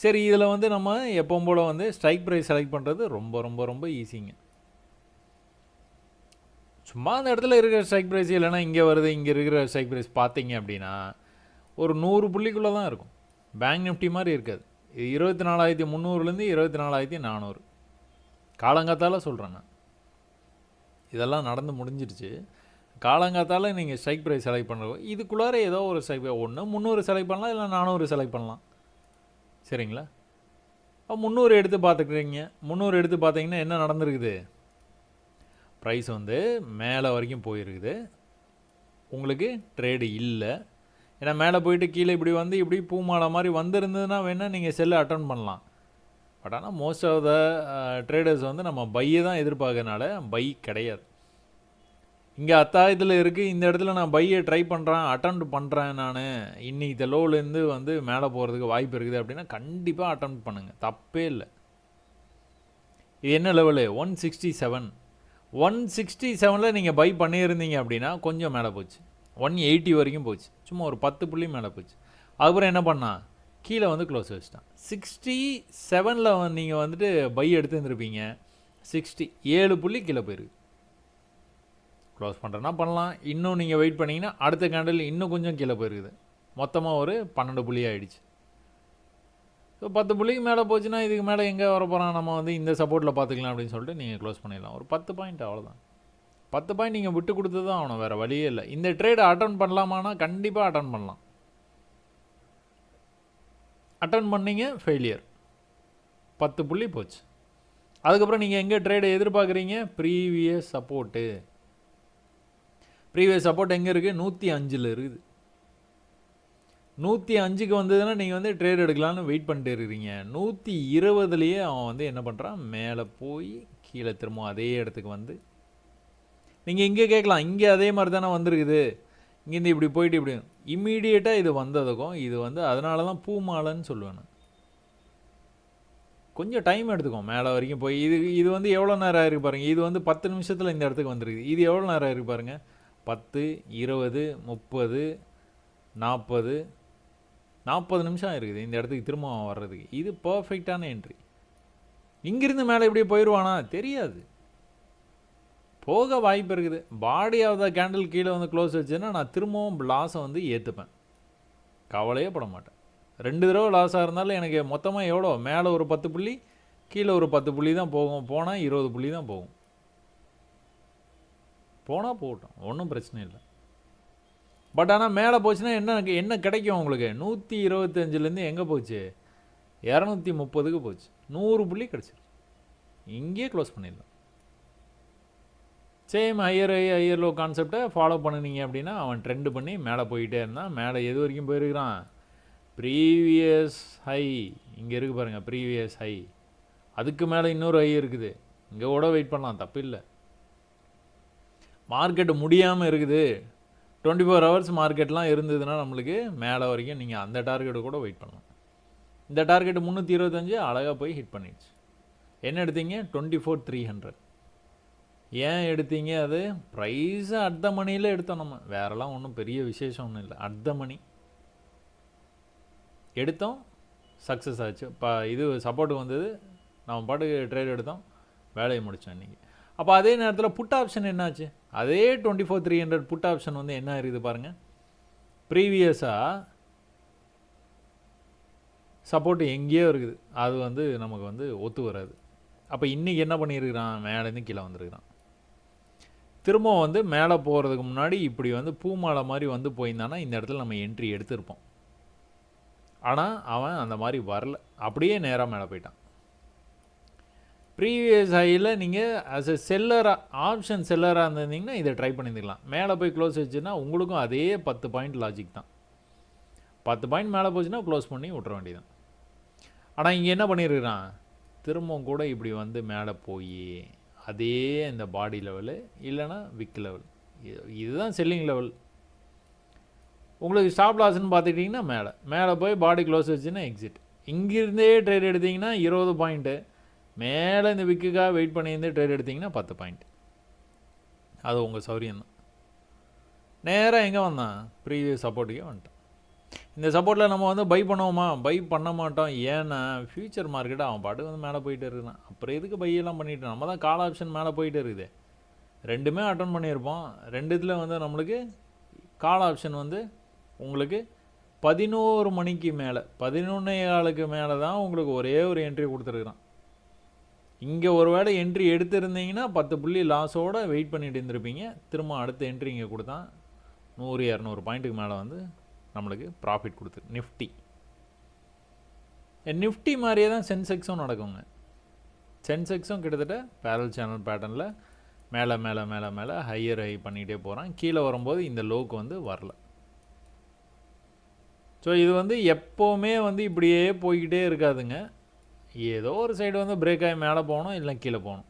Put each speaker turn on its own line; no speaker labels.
சரி, இதில் வந்து நம்ம எப்பவும் போல் வந்து ஸ்ட்ரைக் ப்ரைஸ் செலக்ட் பண்ணுறது ரொம்ப ரொம்ப ரொம்ப ஈஸிங்க. சும்மா அந்த இடத்துல இருக்கிற ஸ்ட்ரைக் ப்ரைஸ் இல்லைனா இங்கே வருது, இங்கே இருக்கிற ஸ்ட்ரைக் ப்ரைஸ் பார்த்தீங்க அப்படின்னா ஒரு 100 புள்ளிக்குள்ளே தான் இருக்கும். பேங்க் நிஃப்டி மாதிரி இருக்காது. இது 24,300லேருந்து 24,400 காலங்காத்தால் சொல்கிறேன் நான். இதெல்லாம் நடந்து முடிஞ்சிருச்சு. காலங்காத்தால் நீங்கள் ஸ்ட்ரைக் ப்ரைஸ் செலக்ட் பண்ணுறது இதுக்குள்ளார ஏதோ ஒரு ஸ்ட்ரைக் ஒன்று 300 செலக்ட் பண்ணலாம், இல்லை 400 செலக்ட் பண்ணலாம். சரிங்களா? 300 எடுத்து பார்த்துக்கிறீங்க. 300 எடுத்து பார்த்தீங்கன்னா என்ன நடந்திருக்குது? ப்ரைஸ் வந்து மேலே வரைக்கும் போயிருக்குது. உங்களுக்கு ட்ரேடு இல்லை. ஏன்னா மேலே போயிட்டு கீழே இப்படி வந்து இப்படி பூமாலை மாதிரி வந்திருந்ததுன்னா வேணால் நீங்கள் செல்லை அட்டன் பண்ணலாம். பட் ஆனால் மோஸ்ட் ஆஃப் த ட்ரேடர்ஸ் வந்து நம்ம பையை தான் எதிர்பார்க்கறனால பை கிடையாது. இங்கே அத்தாயத்தில் இருக்குது, இந்த இடத்துல நான் பையை ட்ரை பண்ணுறேன், அட்டெம்ப்ட் பண்ணுறேன், நான் இன்னைக்கு இந்த லோலேருந்து வந்து மேலே போகிறதுக்கு வாய்ப்பு இருக்குது அப்படின்னா கண்டிப்பாக அட்டெம்ப்ட் பண்ணுங்கள், தப்பே இல்லை. இது என்ன லெவலு? 167. 167 நீங்கள் பை பண்ணியிருந்தீங்க அப்படின்னா கொஞ்சம் மேலே போச்சு. 180 வரைக்கும் போச்சு. சும்மா ஒரு 10 புள்ளி மேலே போச்சு. அதுக்கப்புறம் என்ன பண்ணா? கீழே வந்து க்ளோஸ் வச்சுட்டான். 67 நீங்கள் வந்துட்டு பை எடுத்துருந்துருப்பீங்க. 7 புள்ளி கீழே போயிருக்கு. க்ளோஸ் பண்ணுறேன்னா பண்ணலாம். இன்னும் நீங்கள் வெயிட் பண்ணிங்கன்னா அடுத்த கேண்டில் இன்னும் கொஞ்சம் கீழே போயிருக்குது. மொத்தமாக ஒரு 12 புள்ளி ஆகிடுச்சு. ஸோ 10 புள்ளிக்கு மேலே போச்சுன்னா இதுக்கு மேலே எங்கே வர போகிறான், நம்ம வந்து இந்த சப்போர்ட்டில் பார்த்துக்கலாம் அப்படின்னு சொல்லிட்டு நீங்கள் க்ளோஸ் பண்ணிடலாம். ஒரு 10 பாயிண்ட் அவ்வளோதான். 10 பாயிண்ட் நீங்கள் விட்டு கொடுத்து தான் ஆகணும், வேறு வழியே இல்லை. இந்த ட்ரேடை அட்டன் பண்ணலாமான்னா கண்டிப்பாக அட்டன் பண்ணலாம். அட்டன் பண்ணிங்க, ஃபெயிலியர். 10 புள்ளி போச்சு. அதுக்கப்புறம் நீங்கள் எங்கே ட்ரேடை எதிர்பார்க்குறீங்க? Previous support. ப்ரீவியஸ் சப்போர்ட் எங்கே இருக்குது? 105 இருக்குது. 105க்கு வந்ததுன்னா நீங்கள் வந்து ட்ரேட் எடுக்கலான்னு வெயிட் பண்ணிட்டு இருக்கிறீங்க. 120லேயே அவன் வந்து என்ன பண்ணுறான்? மேலே போய் கீழே திரும்ப அதே இடத்துக்கு வந்து நீங்கள் இங்கே கேட்கலாம், இங்கே அதே மாதிரி தானே வந்திருக்குது, இங்கேருந்து இப்படி போயிட்டு இப்படி இம்மீடியட்டாக இது வந்ததுக்கும் இது வந்து அதனால தான் பூமாலைன்னு சொல்லுவேன். கொஞ்சம் டைம் எடுத்துக்கும் மேலே வரைக்கும் போய். இது வந்து எவ்வளோ நேரம் ஆயிருக்கு பாருங்கள். இது வந்து 10 நிமிஷத்தில் இந்த இடத்துக்கு வந்துருக்குது. இது எவ்வளோ நேரம் ஆயிருக்கு பாருங்கள். 10, 20, 30, 40 நிமிஷம் இருக்குது இந்த இடத்துக்கு திரும்ப வர்றதுக்கு. இது பர்ஃபெக்டான என்ட்ரி. இங்கிருந்து மேலே இப்படியே போயிடுவானா தெரியாது, போக வாய்ப்பு இருக்குது. பாடி ஆஃப் த கேண்டில் கீழே வந்து க்ளோஸ் வச்சுன்னா நான் திரும்பவும் லாஸை வந்து ஏற்றுப்பேன், கவலையே பட மாட்டேன். 2 தடவை லாஸாக இருந்தாலும் எனக்கு மொத்தமாக எவ்வளோ? மேலே ஒரு 10 புள்ளி, கீழே ஒரு 10 புள்ளி தான் போகும். போனால் 20 புள்ளி தான் போகும். போனால் போகட்டும், ஒன்றும் பிரச்சனை இல்லை. பட் ஆனால் மேலே போச்சுன்னா என்ன கிடைக்கும் உங்களுக்கு? 125லேருந்து எங்கே போச்சு? 230க்கு போச்சு. 100 புள்ளி கிடச்சிருக்கு. இங்கேயே க்ளோஸ் பண்ணிடலாம். சேம் ஹையர் லோ கான்செப்டை ஃபாலோ பண்ணினீங்க அப்படின்னா அவன் ட்ரெண்டு பண்ணி மேலே போயிட்டே இருந்தான். மேலே எது வரைக்கும் போயிருக்கிறான்? ப்ரீவியஸ் ஹை இங்கே இருக்குது பாருங்கள், ப்ரீவியஸ் ஹை. அதுக்கு மேலே இன்னொரு ஹை இருக்குது. இங்கே கூட வெயிட் பண்ணலாம், தப்பு இல்லை. மார்க்கெட்டு முடியாமல் இருக்குது, 24 ஹவர்ஸ் மார்க்கெட்லாம் இருந்ததுன்னா நம்மளுக்கு மேலே வரைக்கும் நீங்கள் அந்த டார்கெட்டு கூட வெயிட் பண்ணலாம். இந்த டார்கெட்டு 325 அழகாக போய் ஹிட் பண்ணிடுச்சு. என்ன எடுத்தீங்க? 24,300. ஏன் எடுத்தீங்க? அது ப்ரைஸை அட் த மணியில் எடுத்தோம் நம்ம, வேறெல்லாம் ஒன்றும் பெரிய விசேஷம் ஒன்றும் இல்லை. அட் த மணி எடுத்தோம், சக்ஸஸ் ஆச்சு. இப்போ இது சப்போர்ட்டுக்கு வந்தது, நம்ம பாட்டுக்கு ட்ரேட் எடுத்தோம், வேலையை முடித்தோம் இன்றைக்கி. அப்போ அதே நேரத்தில் புட் ஆப்ஷன் என்னாச்சு? அதே 24,300 புட் ஆப்ஷன் வந்து என்ன இருக்குது பாருங்கள். ப்ரீவியஸாக சப்போர்ட் எங்கேயோ இருக்குது, அது வந்து நமக்கு வந்து ஒத்து வராது. அப்போ இன்றைக்கி என்ன பண்ணியிருக்கிறான்? மேலேருந்து கீழே வந்துருக்கிறான். திரும்ப வந்து மேலே போகிறதுக்கு முன்னாடி இப்படி வந்து பூமாலை மாதிரி வந்து போயிருந்தானா இந்த இடத்துல நம்ம என்ட்ரி எடுத்திருப்போம். ஆனால் அவன் அந்த மாதிரி வரல, அப்படியே நேராக மேலே போயிட்டான். ப்ரீவியஸ் ஹையில் நீங்கள் ஆஸ் எ செல்லராக, ஆப்ஷன் செல்லராக இருந்திருந்தீங்கன்னா இதை ட்ரை பண்ணியிருந்துக்கலாம். மேலே போய் க்ளோஸ் வச்சுன்னா உங்களுக்கும் அதே 10 பாயிண்ட் லாஜிக் தான். 10 பாயிண்ட் மேலே போச்சுன்னா க்ளோஸ் பண்ணி விட்ற வேண்டியதான். ஆனால் இங்கே என்ன பண்ணியிருக்கிறான்? திரும்பவும் கூட இப்படி வந்து மேலே போய் அதே இந்த பாடி லெவலு இல்லைனா விக் லெவல், இதுதான் செல்லிங் லெவல். உங்களுக்கு ஸ்டாப் லாஸ்ன்னு பார்த்துக்கிட்டிங்கன்னா மேலே போய் பாடி க்ளோஸ் வச்சுன்னா எக்ஸிட். இங்கிருந்தே ட்ரேட் எடுத்திங்கன்னா 20 பாயிண்ட்டு, மேலே இந்த விக்குக்காக வெயிட் பண்ணியிருந்து ட்ரேட் எடுத்திங்கன்னா 10 பாயிண்ட். அது உங்கள் சௌரியம்தான். நேராக எங்கே வந்தான்? ப்ரீவியஸ் சப்போர்ட்டுக்கே வந்துட்டான். இந்த சப்போர்ட்டில் நம்ம வந்து பை பண்ணுவோமா? பை பண்ண மாட்டோம். ஏன்னா ஃபியூச்சர் மார்க்கெட் அவன் பாட்டுக்கு வந்து மேலே போயிட்டு இருக்கான். அப்புறம் எதுக்கு பையெல்லாம் பண்ணிட்டு நம்ம தான் கால் ஆப்ஷன் மேலே போயிட்டு இருக்குது. ரெண்டுமே அட்டன் பண்ணியிருப்போம். ரெண்டுத்தில் வந்து நம்மளுக்கு கால் ஆப்ஷன் வந்து உங்களுக்கு 11 மணிக்கு மேலே 11:15க்கு மேலே தான் உங்களுக்கு ஒரே ஒரு என்ட்ரி கொடுத்துருக்குறான். இங்கே ஒரு வேளை என்ட்ரி எடுத்திருந்தீங்கன்னா 10 புள்ளி லாஸோடு வெயிட் பண்ணிட்டு இருந்திருப்பீங்க. திரும்ப அடுத்த என்ட்ரி இங்கே கொடுத்தான் 100-200 பாயிண்ட்டுக்கு மேலே வந்து நம்மளுக்கு ப்ராஃபிட் கொடுத்துரு. நிஃப்டி மாதிரியே தான் சென்செக்ஸும் நடக்குங்க. சென்செக்ஸும் கிட்டத்தட்ட பேரல் சேனல் பேட்டர்னில் மேலே மேலே மேலே மேலே ஹையர் ஹை பண்ணிகிட்டே போகிறான். கீழே வரும்போது இந்த லோக்கு வந்து வரல. ஸோ இது வந்து எப்போவுமே வந்து இப்படியே போய்கிட்டே இருக்காதுங்க. ஏதோ ஒரு சைடு வந்து பிரேக் ஆகி மேலே போகணும், இல்லை கீழே போகணும்.